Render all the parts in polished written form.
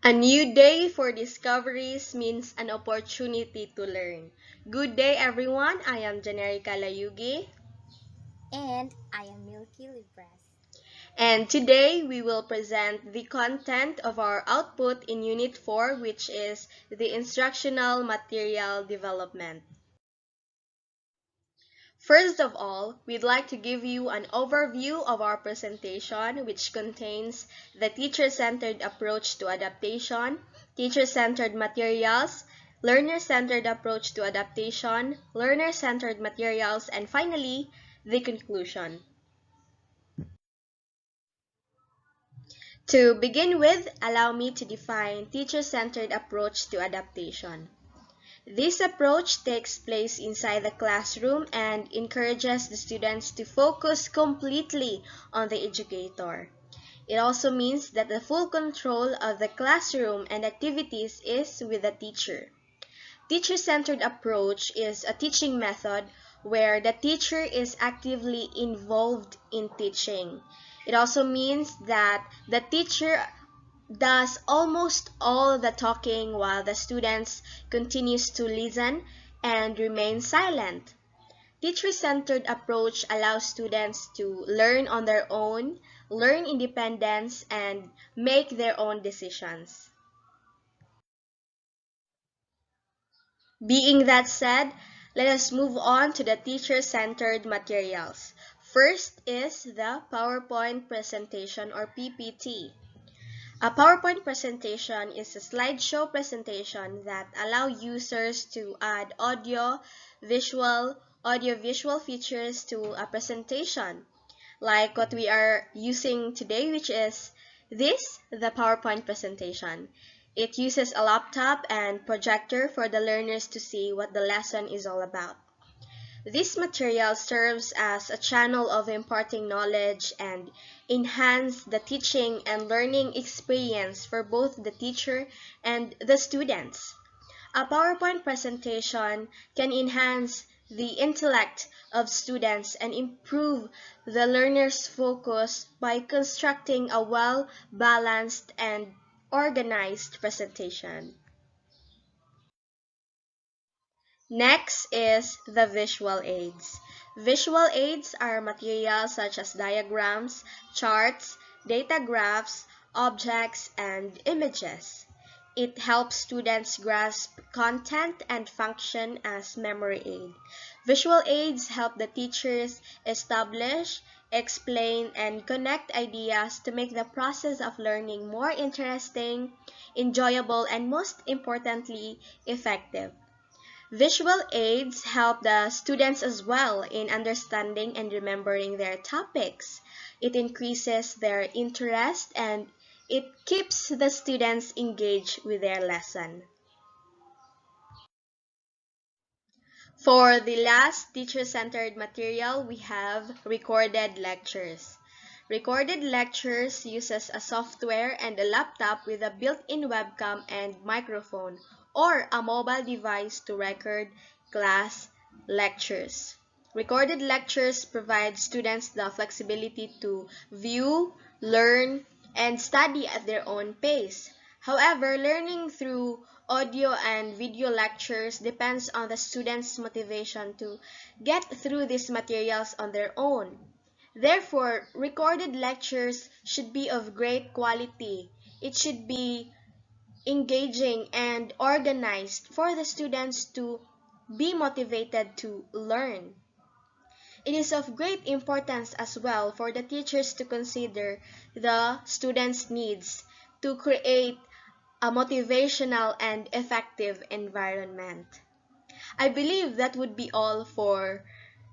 A new day for discoveries means an opportunity to learn. Good day, everyone. I am Generica Layugi, And I am Milky Libres. and today we will present the content of our output in Unit 4, which is the instructional material development. First of all, we'd like to give you an overview of our presentation, which contains the teacher-centered approach to adaptation, teacher-centered materials, learner-centered approach to adaptation, learner-centered materials, and finally, the conclusion. To begin with, allow me to define teacher-centered approach to adaptation. This approach takes place inside the classroom and encourages the students to focus completely on the educator. It also means that the full control of the classroom and activities is with the teacher. Teacher-centered approach is a teaching method where the teacher is actively involved in teaching. It also means that the teacher does almost all the talking while the students continues to listen and remain silent. Teacher-centered approach allows students to learn on their own, learn independence, and make their own decisions. Being that said, let us move on to the teacher-centered materials. First is the PowerPoint presentation or PPT. A PowerPoint presentation is a slideshow presentation that allow users to add audio-visual features to a presentation, like what we are using today, which is the PowerPoint presentation. It uses a laptop and projector for the learners to see what the lesson is all about. This material serves as a channel of imparting knowledge and enhance the teaching and learning experience for both the teacher and the students. A PowerPoint presentation can enhance the intellect of students and improve the learner's focus by constructing a well-balanced and organized presentation. Next is the visual aids. Visual aids are materials such as diagrams, charts, data graphs, objects, and images. It helps students grasp content and function as memory aid. Visual aids help the teachers establish, explain, and connect ideas to make the process of learning more interesting, enjoyable, and most importantly, effective. Visual aids help the students as well in understanding and remembering their topics. It increases their interest and it keeps the students engaged with their lesson. For the last teacher-centered material, we have recorded lectures. Recorded lectures uses a software and a laptop with a built-in webcam and microphone or a mobile device to record class lectures. Recorded lectures provide students the flexibility to view, learn, and study at their own pace. However, learning through audio and video lectures depends on the students' motivation to get through these materials on their own. Therefore, recorded lectures should be of great quality. It should be engaging and organized for the students to be motivated to learn. It is of great importance as well for the teachers to consider the students' needs to create a motivational and effective environment. I believe that would be all for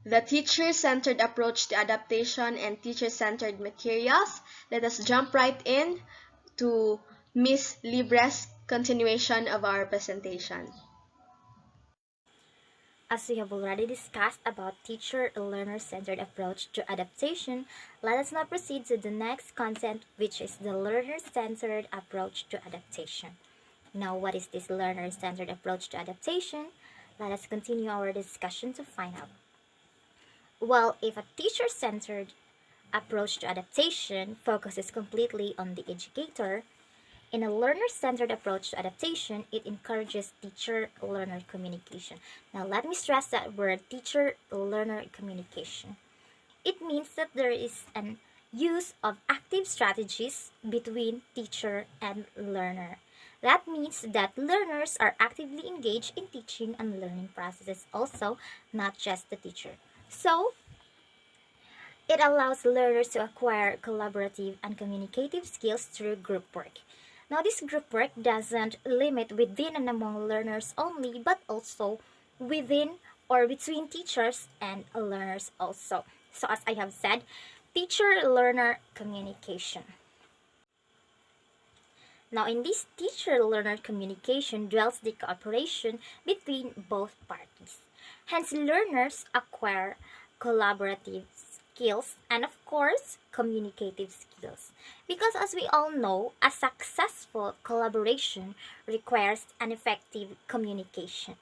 the teacher-centered approach to adaptation and teacher-centered materials. Let us jump right in to Miss Libres' continuation of our presentation. As we have already discussed about teacher and learner-centered approach to adaptation, let us now proceed to the next concept, which is the learner-centered approach to adaptation. Now, what is this learner-centered approach to adaptation? Let us continue our discussion to find out. Well, if a teacher-centered approach to adaptation focuses completely on the educator, In a learner-centered approach to adaptation, it encourages teacher-learner communication. Now, let me stress that word, teacher-learner communication. It means that there is an use of active strategies between teacher and learner. That means that learners are actively engaged in teaching and learning processes also, not just the teacher. So, it allows learners to acquire collaborative and communicative skills through group work. Now, this group work doesn't limit within and among learners only, but also within or between teachers and learners also. So, as I have said, teacher-learner communication. Now, in this teacher-learner communication dwells the cooperation between both parties. Hence, learners acquire collaborative skills and, of course, communicative skills. Because, as we all know, a successful collaboration requires an effective communication.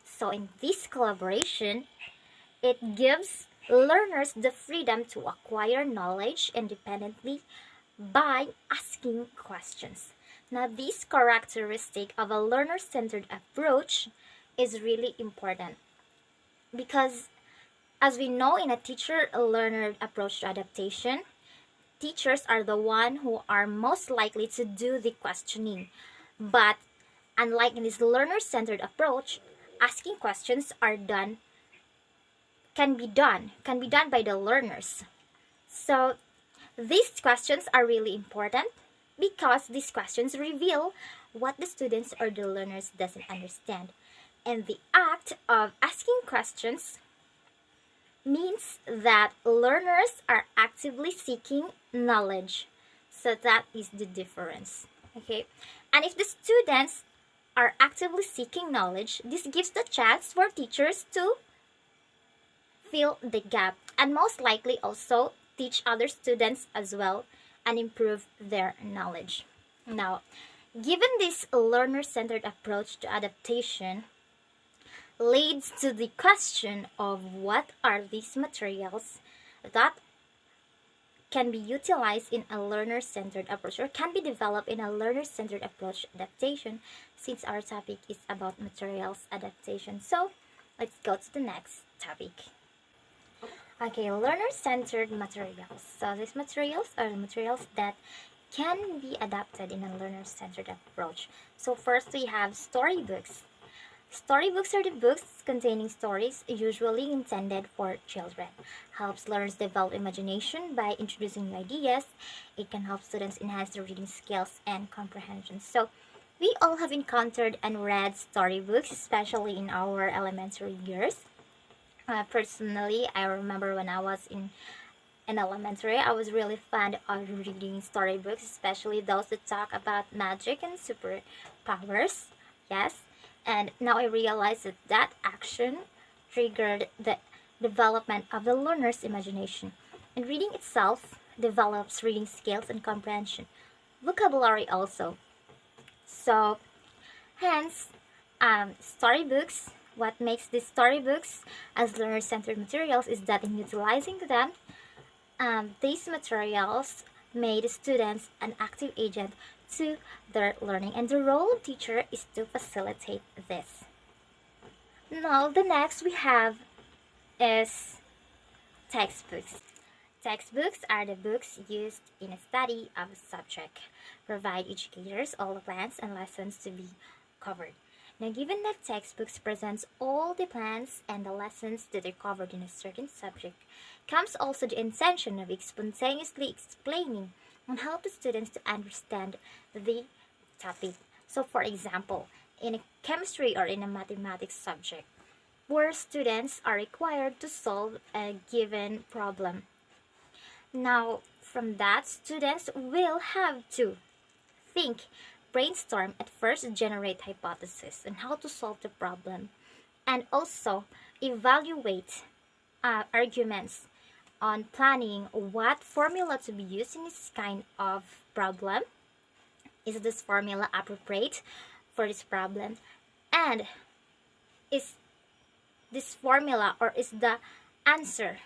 So, in this collaboration, it gives learners the freedom to acquire knowledge independently by asking questions. Now, this characteristic of a learner-centered approach is really important because, as we know, in a teacher-learner approach to adaptation, teachers are the one who are most likely to do the questioning. But unlike in this learner-centered approach, asking questions can be done by the learners. So these questions are really important because these questions reveal what the students or the learners doesn't understand. And the act of asking questions means that learners are actively seeking knowledge. So that is the difference. Okay? And if the students are actively seeking knowledge, this gives the chance for teachers to fill the gap and most likely also teach other students as well and improve their knowledge. Now, given this learner-centered approach to adaptation leads to the question of what are these materials that can be utilized in a learner-centered approach or can be developed in a learner-centered approach adaptation, since our topic is about materials adaptation. So, let's go to the next topic. Okay, learner-centered materials. So these materials are materials that can be adapted in a learner-centered approach. So first we have storybooks. Storybooks are the books containing stories usually intended for children. Helps learners develop imagination by introducing new ideas. It can help students enhance their reading skills and comprehension. So we all have encountered and read storybooks, especially in our elementary years. Personally, I remember when I was in elementary, I was really fond of reading storybooks, especially those that talk about magic and superpowers. Yes, and now I realize that action triggered the development of the learner's imagination. And reading itself develops reading skills and comprehension. Vocabulary also. So, hence, storybooks. What makes these storybooks as learner-centered materials is that in utilizing them, these materials made students an active agent to their learning, and the role of teacher is to facilitate this. Now, the next we have is textbooks. Textbooks are the books used in a study of a subject, provide educators all the plans and lessons to be covered. Now, given that textbooks presents all the plans and the lessons that are covered in a certain subject, comes also the intention of spontaneously explaining and help the students to understand the topic. So, for example, in a chemistry or in a mathematics subject, where students are required to solve a given problem. Now, from that, students will have to think, brainstorm at first, generate hypotheses on how to solve the problem, and also evaluate arguments on planning what formula to be used in this kind of problem. Is this formula appropriate for this problem? And is this formula or is the answer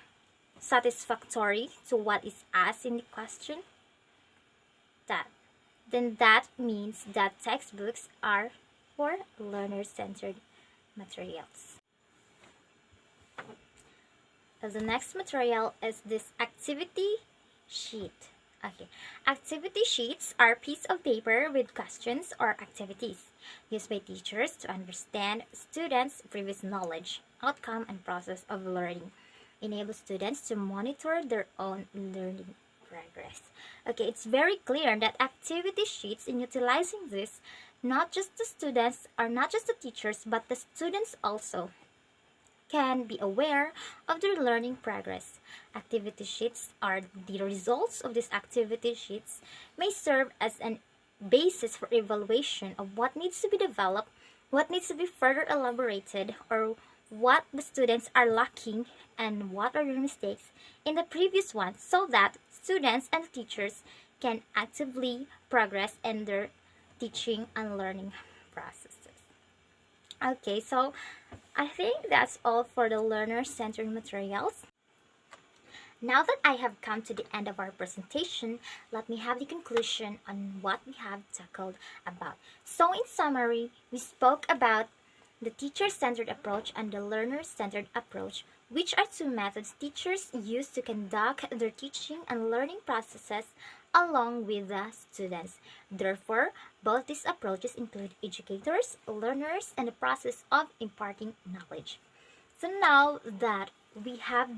satisfactory to what is asked in the question? That then that means that textbooks are for learner-centered materials. The next material is this activity sheet. Okay, activity sheets are a piece of paper with questions or activities used by teachers to understand students' previous knowledge, outcome, and process of learning. Enable students to monitor their own learning progress. Okay, it's very clear that activity sheets, in utilizing this, not just the students or not just the teachers, but the students also can be aware of their learning progress. Activity sheets are the results of these activity sheets may serve as an basis for evaluation of what needs to be developed, what needs to be further elaborated, or what the students are lacking and what are their mistakes in the previous one, so that students and teachers can actively progress in their teaching and learning processes. Okay, so I think that's all for the learner-centered materials. Now that I have come to the end of our presentation, let me have the conclusion on what we have tackled about. So in summary, we spoke about the teacher-centered approach and the learner-centered approach, which are two methods teachers use to conduct their teaching and learning processes along with the students. Therefore, both these approaches include educators, learners, and the process of imparting knowledge. So now that we have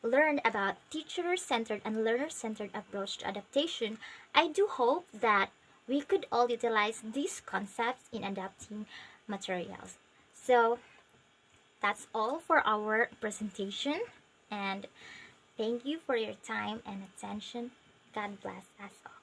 learned about teacher-centered and learner-centered approach to adaptation, I do hope that we could all utilize these concepts in adapting materials. So that's all for our presentation, and thank you for your time and attention. God bless us all.